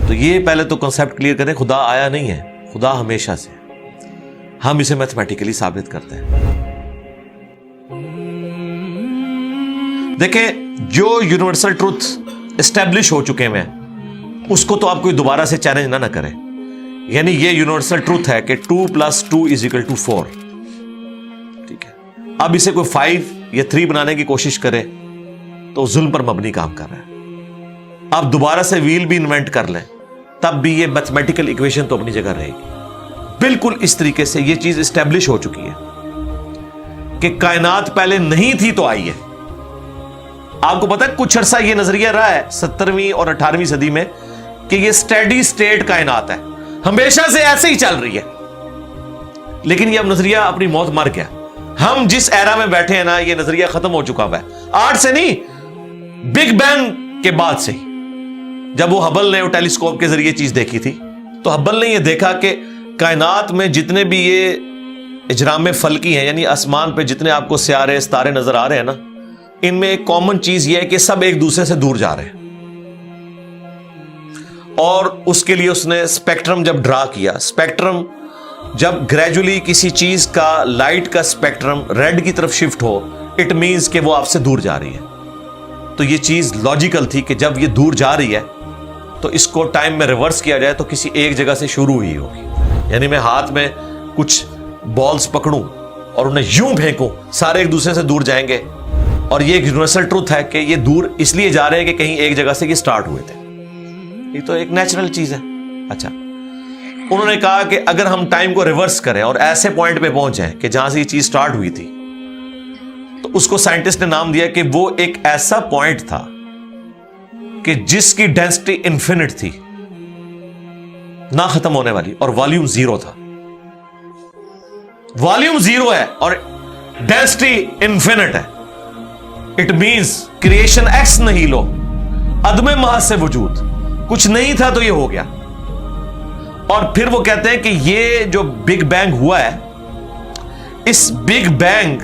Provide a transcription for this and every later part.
تو یہ پہلے تو کنسپٹ کلیئر کریں, خدا آیا نہیں ہے, خدا ہمیشہ سے. ہم اسے میتھمیٹیکلی ثابت کرتے ہیں. دیکھیں, جو یونیورسل ٹروتھ اسٹیبلش ہو چکے ہیں اس کو تو آپ کوئی دوبارہ سے چیلنج نہ کریں. یعنی یہ یونیورسل ٹروتھ ہے کہ 2 + 2 = 4. ٹھیک ہے, اب اسے کوئی 5 یا 3 بنانے کی کوشش کرے تو ظلم پر مبنی کام کر رہا ہے. آپ دوبارہ سے ویل بھی انوینٹ کر لیں تب بھی یہ میتھمیٹیکل ایکویشن تو اپنی جگہ رہے گی. بالکل اس طریقے سے یہ چیز اسٹیبلش ہو چکی ہے کہ کائنات پہلے نہیں تھی تو آئی ہے. آپ کو پتا ہے کچھ عرصہ یہ نظریہ رہا ہے 17ویں اور 18ویں صدی میں کہ یہ اسٹیڈی اسٹیٹ کائنات ہے, ہمیشہ سے ایسے ہی چل رہی ہے. لیکن یہ اب نظریہ اپنی موت مر گیا. ہم جس ایرا میں بیٹھے ہیں نا, یہ نظریہ ختم ہو چکا ہوا ہے. آج سے نہیں, بگ بینگ کے بعد سے ہی. جب وہ ہبل نے ٹیلیسکوپ کے ذریعے چیز دیکھی تھی تو ہبل نے یہ دیکھا کہ کائنات میں جتنے بھی یہ اجرام فلکی ہیں, یعنی آسمان پہ جتنے آپ کو سیارے ستارے نظر آ رہے ہیں نا, ان میں ایک کامن چیز یہ ہے کہ سب ایک دوسرے سے دور جا رہے ہیں. اور اس کے لیے اس نے اسپیکٹرم جب ڈرا کیا, اسپیکٹرم جب گریجولی کسی چیز کا لائٹ کا اسپیکٹرم ریڈ کی طرف شفٹ ہو, اٹ مینز کہ وہ آپ سے دور جا رہی ہے. تو یہ چیز لاجیکل تھی کہ جب یہ دور جا رہی ہے تو اس کو ٹائم میں ریورس کیا جائے تو کسی ایک جگہ سے شروع ہی ہوگی. یعنی میں ہاتھ میں کچھ بالز پکڑوں اور انہیں یوں پھینکوں, سارے ایک دوسرے سے دور جائیں گے. اور یہ ایک یونیورسل ٹروتھ ہے کہ یہ دور اس لیے جا رہے ہیں کہ کہیں ایک جگہ سے یہ سٹارٹ ہوئے تھے. یہ تو ایک نیچرل چیز ہے. اچھا, انہوں نے کہا کہ اگر ہم ٹائم کو ریورس کریں اور ایسے پوائنٹ پہ پہنچ جائیں کہ جہاں سے یہ چیز سٹارٹ ہوئی تھی, تو اس کو سائنٹسٹ نے نام دیا کہ وہ ایک ایسا پوائنٹ تھا کہ جس کی ڈینسٹی انفینٹ تھی, نہ ختم ہونے والی, اور والیوم 0 تھا. والیوم 0 ہے اور ڈینسٹی انفینٹ ہے. اٹ مینز کریشن ایکس نہیں لو, عدم محض سے وجود, کچھ نہیں تھا تو یہ ہو گیا. اور پھر وہ کہتے ہیں کہ یہ جو بگ بینگ ہوا ہے, اس بگ بینگ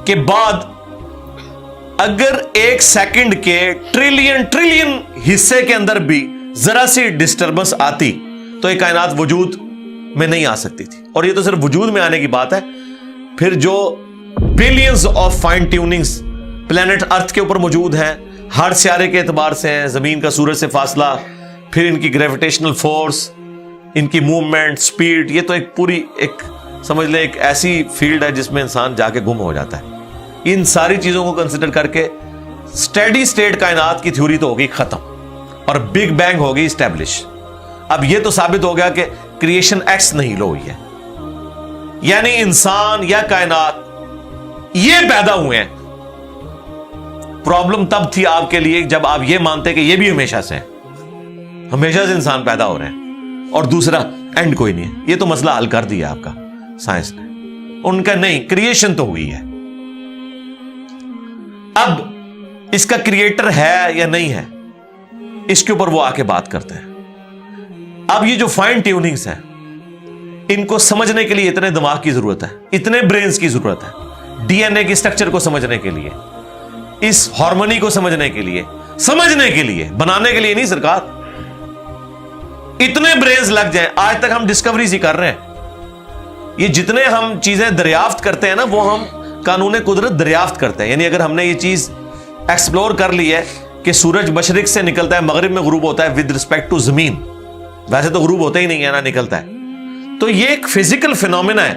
کے بعد اگر 1 سیکنڈ کے ٹریلین حصے کے اندر بھی ذرا سی ڈسٹربنس آتی تو یہ کائنات وجود میں نہیں آ سکتی تھی. اور یہ تو صرف وجود میں آنے کی بات ہے. پھر جو billions of fine tunings planet earth کے اوپر موجود ہیں, ہر سیارے کے اعتبار سے ہیں, زمین کا سورج سے فاصلہ, پھر ان کی گریویٹیشنل فورس, ان کی موومنٹ, سپیڈ, یہ تو ایک پوری ایک سمجھ لیں ایک ایسی فیلڈ ہے جس میں انسان جا کے گم ہو جاتا ہے. ان ساری چیزوں کو کنسیڈر کر کے اسٹیڈی اسٹیٹ کائنات کی تھیوری تو ہوگی ختم اور بگ بینگ ہوگی اسٹیبلش. اب یہ تو ثابت ہو گیا کہ کریشن ایکس نہیں لو ہوئی ہے, یعنی انسان یا کائنات یہ پیدا ہوئے ہیں. پرابلم تب تھی آپ کے لیے جب آپ یہ مانتے کہ یہ بھی ہمیشہ سے ہیں, ہمیشہ سے انسان پیدا ہو رہے ہیں اور دوسرا اینڈ کوئی نہیں ہے. یہ تو مسئلہ حل کر دیا آپ کا سائنس نے. ان کا نہیں, کریشن تو ہوئی ہے. اب اس کا کریٹر ہے یا نہیں ہے, اس کے اوپر وہ آ کے بات کرتے ہیں. اب یہ جو فائن ٹیوننگز ہیں, ان کو سمجھنے کے لیے اتنے دماغ کی ضرورت ہے, اتنے برینز کی ضرورت ہے. ڈی این اے کی سٹرکچر کو سمجھنے کے لیے, اس ہارمونی کو سمجھنے کے لیے, بنانے کے لیے نہیں سرکار. اتنے برینز لگ جائیں. آج تک ہم ڈسکوریز ہی کر رہے ہیں. یہ جتنے ہم چیزیں دریافت کرتے ہیں نا, وہ ہم قانون قدرت دریافت کرتے ہیں. یعنی اگر ہم نے یہ چیز ایکسپلور کر لی ہے کہ سورج مشرق سے نکلتا ہے, مغرب میں غروب ہوتا ہے ود رسپیکٹ ٹو زمین, ویسے تو غروب ہوتا ہی نہیں ہے نا, نکلتا ہے. تو یہ ایک فزیکل فینومینا ہے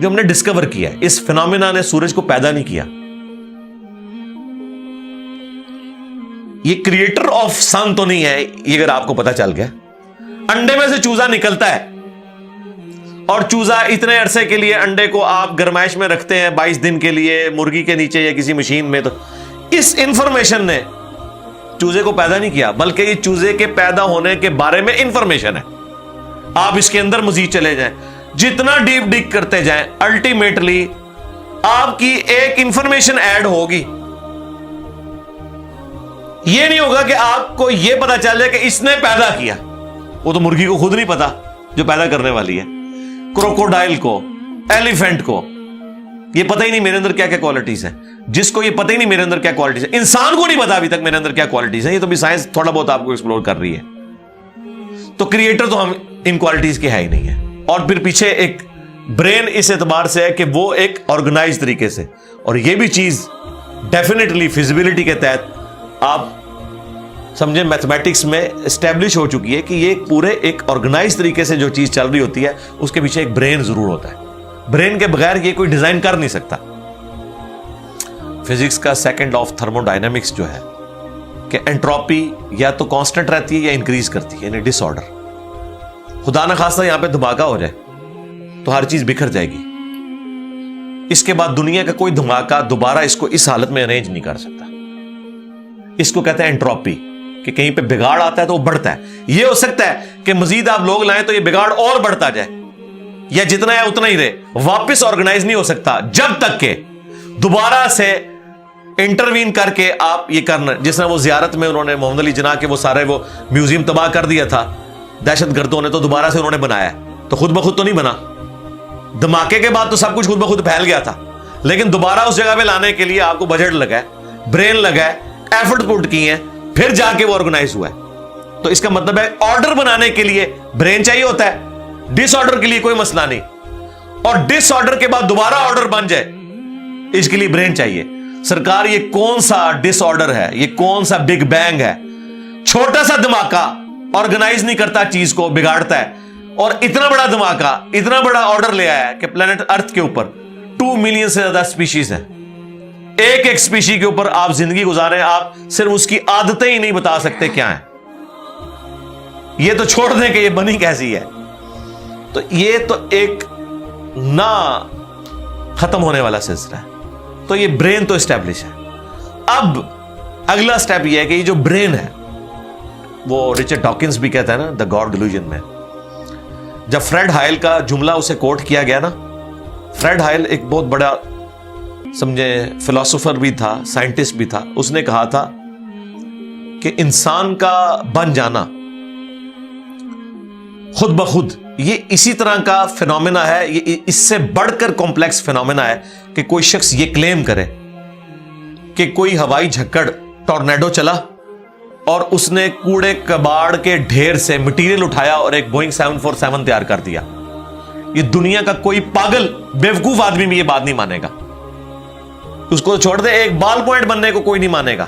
جو ہم نے ڈسکور کیا ہے. اس فینومینا نے سورج کو پیدا نہیں کیا. یہ کریٹر آف سن تو نہیں ہے, یہ اگر آپ کو پتا چل گیا. انڈے میں سے چوزا نکلتا ہے اور چوزا اتنے عرصے کے لیے انڈے کو آپ گرمائش میں رکھتے ہیں 22 دن کے لیے مرغی کے نیچے یا کسی مشین میں. تو اس انفارمیشن نے چوزے کو پیدا نہیں کیا, بلکہ یہ چوزے کے پیدا ہونے کے بارے میں انفارمیشن ہے. آپ اس کے اندر مزید چلے جائیں, جتنا ڈیپ ڈگ کرتے جائیں, الٹیمیٹلی آپ کی ایک انفارمیشن ایڈ ہوگی. یہ نہیں ہوگا کہ آپ کو یہ پتا چل جائے کہ اس نے پیدا کیا. وہ تو مرغی کو خود نہیں پتا جو پیدا کرنے والی ہے, کروکوڈائل کو, ایلیفینٹ کو, یہ پتہ ہی نہیں میرے اندر کیا کیا کوالٹیز ہیں. جس کو یہ پتہ ہی نہیں میرے اندر کیا کوالٹیز ہیں, انسان کو نہیں پتا ابھی تک میرے اندر کیا کوالٹیز ہیں, یہ تو بھی سائنس تھوڑا بہت آپ کو ایکسپلور کر رہی ہے. تو کریٹر تو ہم ان کوالٹیز کے ہے ہی نہیں ہے. اور پھر پیچھے ایک برین اس اعتبار سے ہے کہ وہ ایک آرگنائز طریقے سے, اور یہ بھی چیز ڈیفینیٹلی فیزیبلٹی کے تحت آپ سمجھیں میتھمیٹکس میں اسٹیبلش ہو چکی ہے کہ یہ پورے ایک آرگنائز طریقے سے جو چیز چل رہی ہوتی ہے اس کے پیچھے ایک برین ضرور ہوتا ہے. برین کے بغیر یہ کوئی ڈیزائن کر نہیں سکتا. فزکس کا second law of thermo dynamics جو ہے کہ انٹروپی یا تو کانسٹنٹ رہتی ہے یا انکریز کرتی ہے, یعنی ڈس آرڈر. خدا نہ خواستہ یہاں پہ دھماکہ ہو جائے تو ہر چیز بکھر جائے گی. اس کے بعد دنیا کا کوئی دھماکہ دوبارہ اس کو اس حالت میں ارینج نہیں کر سکتا. اس کو کہتے ہیں انٹروپی, کہ کہیں پہ بگاڑ آتا ہے تو وہ بڑھتا ہے. یہ ہو سکتا ہے کہ مزید آپ لوگ لائیں تو یہ بگاڑ اور بڑھتا جائے, یا جتنا ہے اتنا ہی رہے, واپس آرگنائز نہیں ہو سکتا جب تک کہ دوبارہ سے انٹروین کر کے آپ یہ کرنا. جس طرح وہ زیارت میں انہوں نے محمد علی جناح کے وہ سارے وہ میوزیم تباہ کر دیا تھا دہشت گردوں نے, تو دوبارہ سے انہوں نے بنایا, تو خود بخود تو نہیں بنا. دھماکے کے بعد تو سب کچھ خود بخود پھیل گیا تھا, لیکن دوبارہ اس جگہ پہ لانے کے لیے آپ کو بجٹ لگا ہے, برین لگا ہے, ایفرٹ پٹ کی ہیں, پھر جا کے وہ آرگنائز ہوا ہے. تو اس کا مطلب ہے آرڈر بنانے کے لیے برین چاہیے ہوتا ہے, ڈس آرڈر کے لیے کوئی مسئلہ نہیں. اور ڈس آرڈر کے بعد دوبارہ آرڈر بن جائے اس کے لیے برین چاہیے. سرکار یہ کون سا ڈس آرڈر ہے, یہ کون سا بگ بینگ ہے؟ چھوٹا سا دھماکہ آرگنائز نہیں کرتا, چیز کو بگاڑتا ہے. اور اتنا بڑا دھماکہ, اتنا بڑا آرڈر لے آیا ہے کہ پلانٹ ارتھ کے اوپر 2 ملین سے زیادہ اسپیشیز ہیں. ایک ایک اسپیشی کے اوپر آپ زندگی گزارے, آپ صرف اس کی عادتیں ہی نہیں بتا سکتے کیا ہیں. یہ تو چھوڑ دیں کہ یہ بنی کیسی ہے. تو یہ تو ایک نہ ختم ہونے والا سلسلہ ہے. تو یہ برین تو اسٹیبلش ہے. اب اگلا سٹیپ یہ ہے کہ یہ جو برین ہے, وہ رچرڈ ڈاکنز بھی کہتا ہے نا دا گاڈ ڈیلوژن میں, جب فریڈ ہائل کا جملہ اسے کوٹ کیا گیا نا, فریڈ ہائل ایک بہت بڑا سمجھے فلاسفر بھی تھا, سائنٹسٹ بھی تھا. اس نے کہا تھا کہ انسان کا بن جانا خود بخود یہ اسی طرح کا فینومینا ہے, یہ اس سے بڑھ کر کمپلیکس فینومینا ہے کہ کوئی شخص یہ کلیم کرے کہ کوئی ہوائی جھکڑ ٹورنیڈو چلا اور اس نے کوڑے کباڑ کے ڈھیر سے مٹیریل اٹھایا اور ایک بوئنگ 747 تیار کر دیا. یہ دنیا کا کوئی پاگل بیوقوف آدمی بھی یہ بات نہیں مانے گا. اس کو چھوڑ دے, ایک بال پوائنٹ بننے کو کوئی نہیں مانے گا.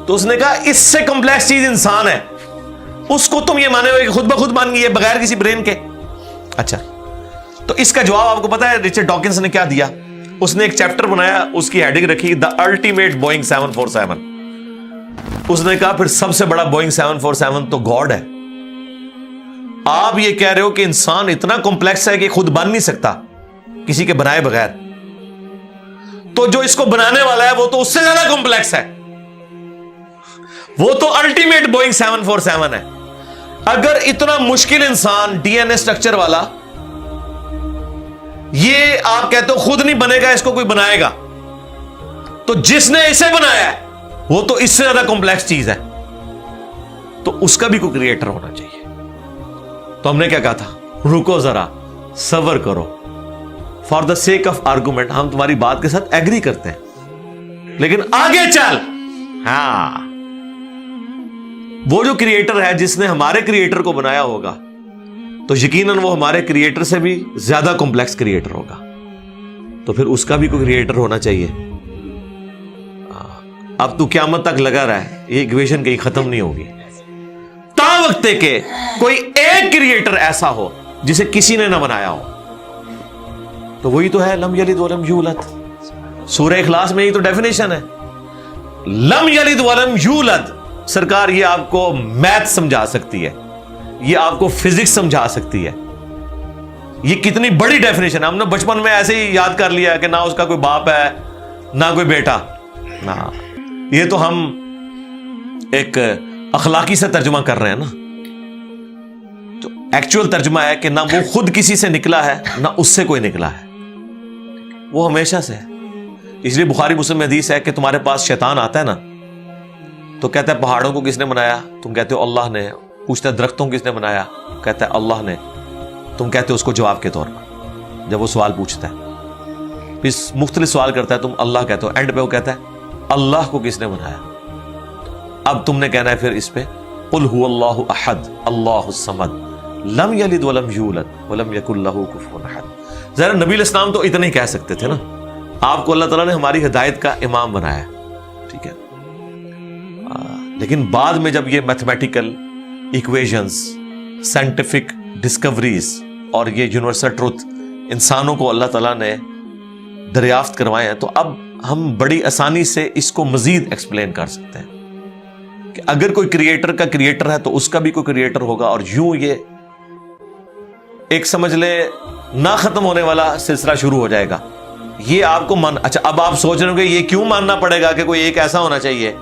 تو اس نے کہا اس سے کمپلیکس چیز انسان ہے, اس کو تم یہ مانے ہوئے کہ خود بخود بن گئی ہے بغیر کسی برین کے. اچھا, تو اس کا جواب آپ کو پتا ہے رچرڈ ڈاکنز نے کیا دیا؟ اس نے ایک چیپٹر بنایا, اس کی ہیڈنگ رکھی دا الٹیمیٹ بوئنگ 747. اس نے کہا پھر سب سے بڑا بوئنگ 747 تو گاڈ ہے. آپ یہ کہہ رہے ہو کہ انسان اتنا کمپلیکس ہے کہ خود بن نہیں سکتا کسی کے بنائے بغیر, تو جو اس کو بنانے والا ہے وہ تو اس سے زیادہ کمپلیکس ہے, وہ تو الٹیمیٹ بوئنگ 747 ہے. اگر اتنا مشکل انسان ڈی این اے اسٹرکچر والا یہ آپ کہتے ہو خود نہیں بنے گا, اس کو کوئی بنائے گا, تو جس نے اسے بنایا ہے وہ تو اس سے زیادہ کمپلیکس چیز ہے, تو اس کا بھی کوئی کریٹر ہونا چاہیے. تو ہم نے کیا کہا تھا, رکو ذرا صبر کرو, for the sake of argument ہم تمہاری بات کے ساتھ ایگری کرتے ہیں, لیکن آگے چل. ہاں, وہ جو کریٹر ہے جس نے ہمارے کریٹر کو بنایا ہوگا تو یقیناً وہ ہمارے کریٹر سے بھی زیادہ کمپلیکس کریٹر ہوگا, تو پھر اس کا بھی کوئی کریٹر ہونا چاہیے. اب تو قیامت تک لگا رہا ہے, یہ ایکویشن کہیں ختم نہیں ہوگی تا وقت کہ کوئی ایک کریٹر ایسا ہو جسے کسی نے نہ بنایا ہو. تو وہی تو ہے لم یلد ولم یولد. سورہ اخلاص میں ہی تو ڈیفینیشن ہے, لم یلد ولم یولد. سرکار یہ آپ کو میتھ سمجھا سکتی ہے, یہ آپ کو فزکس سمجھا سکتی ہے. یہ کتنی بڑی ڈیفینیشن ہے. ہم نے بچپن میں ایسے ہی یاد کر لیا کہ نہ اس کا کوئی باپ ہے نہ کوئی بیٹا. نہ, یہ تو ہم ایک اخلاقی سے ترجمہ کر رہے ہیں نا. تو ایکچوئل ترجمہ ہے کہ نہ وہ خود کسی سے نکلا ہے نہ اس سے کوئی نکلا ہے, وہ ہمیشہ سے ہے. اس لیے بخاری مسلم میں حدیث ہے کہ تمہارے پاس شیطان آتا ہے نا تو کہتا ہے پہاڑوں کو کس نے بنایا؟ تم کہتے ہو اللہ نے. پوچھتا ہے درختوں کو کس نے بنایا؟ کہتا ہے اللہ نے. تم کہتے ہو اس کو جواب کے طور پر جب وہ سوال پوچھتا ہے، پھر مختلف سوال کرتا ہے، تم اللہ کہتے ہو، اینڈ پہ وہ کہتا ہے اللہ کو کس نے بنایا؟ اب تم نے کہنا ہے پھر اس پہ قل هو اللہ احد اللہ الصمد لم یلد ولم یولد ولم یکن لہ کفوا احد۔ ذرا نبی علیہ السلام تو اتنا ہی کہہ سکتے تھے نا، آپ کو اللہ تعالیٰ نے ہماری ہدایت کا امام بنایا، ٹھیک ہے، لیکن بعد میں جب یہ میتھمیٹیکل ایکویشنز، سائنٹیفک ڈسکوریز اور یہ یونیورسل ٹروتھ انسانوں کو اللہ تعالیٰ نے دریافت کروائے ہیں، تو اب ہم بڑی آسانی سے اس کو مزید ایکسپلین کر سکتے ہیں کہ اگر کوئی کریٹر کا کریٹر ہے تو اس کا بھی کوئی کریٹر ہوگا، اور یوں یہ ایک سمجھ لے نہ ختم ہونے والا سلسلہ شروع ہو جائے گا۔ یہ آپ کو اچھا اب آپ سوچ رہے ہو کہ یہ کیوں ماننا پڑے گا کہ کوئی ایک ایسا ہونا چاہیے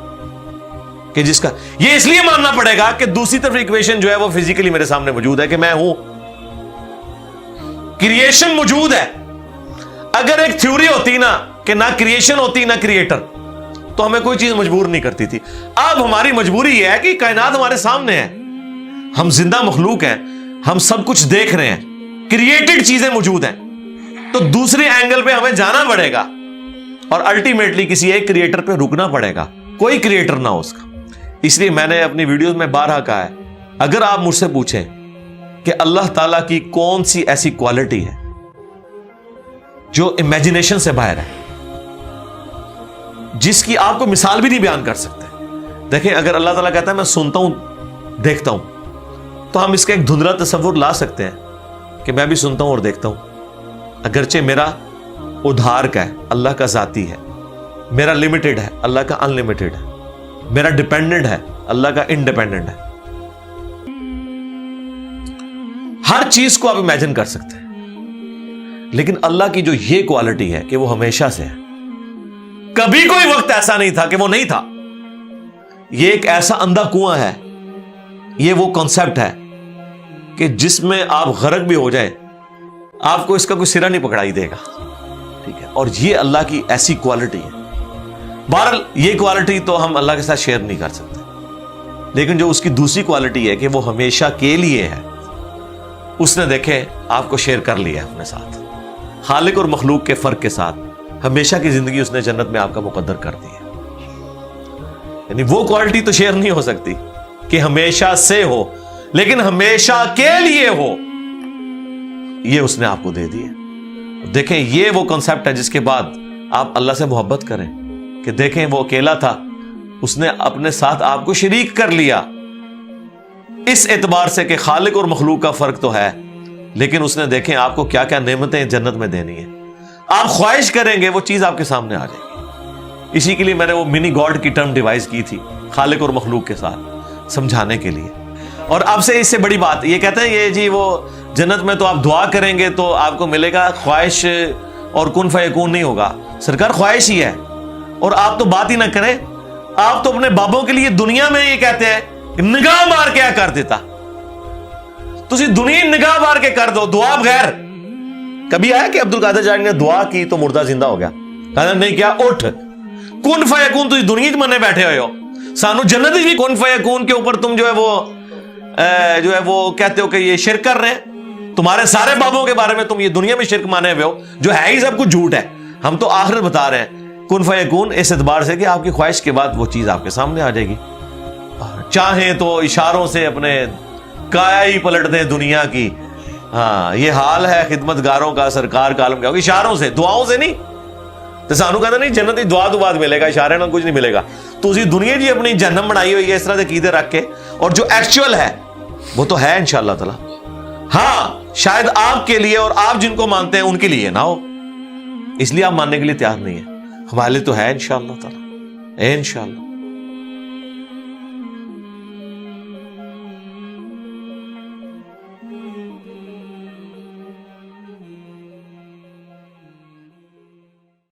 کہ جس کا، یہ اس لیے ماننا پڑے گا کہ دوسری طرف ایکویشن جو ہے وہ فزیکلی میرے سامنے موجود ہے کہ میں ہوں، کریشن موجود ہے۔ اگر ایک تھیوری ہوتی نا کہ نہ کریشن ہوتی نہ کریٹر تو ہمیں کوئی چیز مجبور نہیں کرتی تھی۔ اب ہماری مجبوری یہ ہے کہ کائنات ہمارے سامنے ہے، ہم زندہ مخلوق ہیں، ہم سب کچھ دیکھ رہے ہیں، کریٹڈ چیزیں موجود ہیں، تو دوسرے اینگل پہ ہمیں جانا پڑے گا اور الٹیمیٹلی کسی ایک کریٹر پہ رکنا پڑے گا، کوئی کریٹر نہ ہو اس کا۔ اس لیے میں نے اپنی ویڈیوز میں بارہا کہا ہے، اگر آپ مجھ سے پوچھیں کہ اللہ تعالیٰ کی کون سی ایسی کوالٹی ہے جو امیجنیشن سے باہر ہے، جس کی آپ کو مثال بھی نہیں بیان کر سکتے۔ دیکھیں اگر اللہ تعالیٰ کہتا ہے میں سنتا ہوں دیکھتا ہوں، تو ہم اس کا ایک دھندلا تصور لا سکتے ہیں کہ میں بھی سنتا ہوں اور دیکھتا ہوں، اگرچہ میرا ادھار کا ہے، اللہ کا ذاتی ہے، میرا لمیٹڈ ہے، اللہ کا ان لمیٹڈ ہے، میرا ڈیپینڈنٹ ہے، اللہ کا انڈیپینڈنٹ ہے۔ ہر چیز کو آپ امیجن کر سکتے ہیں، لیکن اللہ کی جو یہ کوالٹی ہے کہ وہ ہمیشہ سے ہے، کبھی کوئی وقت ایسا نہیں تھا کہ وہ نہیں تھا۔ یہ ایک ایسا اندھا کنواں ہے، یہ وہ کانسیپٹ ہے کہ جس میں آپ غرق بھی ہو جائیں آپ کو اس کا کوئی سرا نہیں پکڑائی دے گا، ٹھیک ہے، اور یہ اللہ کی ایسی کوالٹی ہے۔ بہرحال یہ کوالٹی تو ہم اللہ کے ساتھ شیئر نہیں کر سکتے، لیکن جو اس کی دوسری کوالٹی ہے کہ وہ ہمیشہ کے لیے ہے، اس نے دیکھیں آپ کو شیئر کر لیا ہے اپنے ساتھ، خالق اور مخلوق کے فرق کے ساتھ ہمیشہ کی زندگی اس نے جنت میں آپ کا مقدر کر دی ہے۔ یعنی وہ کوالٹی تو شیئر نہیں ہو سکتی کہ ہمیشہ سے ہو، لیکن ہمیشہ کے لیے ہو، یہ اس نے آپ کو دے دی ہے۔ دیکھیں یہ وہ کنسپٹ ہے جس کے بعد آپ اللہ سے محبت کریں کہ دیکھیں وہ اکیلا تھا، اس نے اپنے ساتھ آپ کو شریک کر لیا، اس اعتبار سے کہ خالق اور مخلوق کا فرق تو ہے، لیکن اس نے دیکھیں آپ کو کیا کیا نعمتیں جنت میں دینی ہے، آپ خواہش کریں گے وہ چیز آپ کے سامنے آ جائے گی۔ اسی کے لیے میں نے وہ منی گاڈ کی ٹرم ڈیوائز کی تھی خالق اور مخلوق کے ساتھ سمجھانے کے لیے۔ اور اب سے اس سے بڑی بات یہ کہتے ہیں یہ جی وہ جنت میں تو آپ دعا کریں گے تو آپ کو ملے گا، خواہش اور کن فیکون نہیں ہوگا۔ سرکار خواہش ہی ہے، اور آپ تو بات ہی نہ کریں، آپ تو اپنے بابوں کے لیے دنیا میں یہ کہتے ہیں نگاہ مار کے کر دیتا، تسی دنیا نگاہ مار کے کر دو دعا بغیر۔ کبھی آیا کہ عبد القادر جانی نے دعا کی تو مردہ زندہ ہو گیا؟ کہا نہیں کیا، اٹھ کن فیکون، تسی دنیا منے بیٹھے ہوئے ہو، سانو جنت بھی کن فیکون کے اوپر تم جو ہے وہ کہتے ہو کہ یہ شرک کر رہے ہیں، تمہارے سارے بابوں کے بارے میں تم یہ دنیا میں شرک مانے ہوئے ہو، جو ہے ہی سب کچھ جھوٹ ہے، ہم تو آخرت بتا رہے ہیں کن فیکون، اس اعتبار سے کہ آپ کی خواہش کے بعد وہ چیز آپ کے سامنے آ جائے گی۔ چاہیں تو اشاروں سے اپنے کایا ہی پلٹ دیں دنیا کی، ہاں یہ حال ہے خدمت گاروں کا، سرکار کا عالم کیا ہوگا، اشاروں سے، دعاؤں سے نہیں۔ تو سانو کہتا نہیں جنت دعا تو بعد ملے گا، اشارے نہ کچھ نہیں ملے گا، تو اسی دنیا جی اپنی جہنم بنائی ہوئی ہے اس طرح سے عقیدے رکھ کے، اور جو ایکچوئل ہے وہ تو ہے انشاءاللہ تعالی۔ ہاں شاید آپ کے لیے اور آپ جن کو مانتے ہیں ان کے لیے نہ ہو، اس لیے آپ ماننے کے لیے تیار نہیں ہے، ہمارے لیے تو ہے انشاءاللہ تعالی، انشاءاللہ۔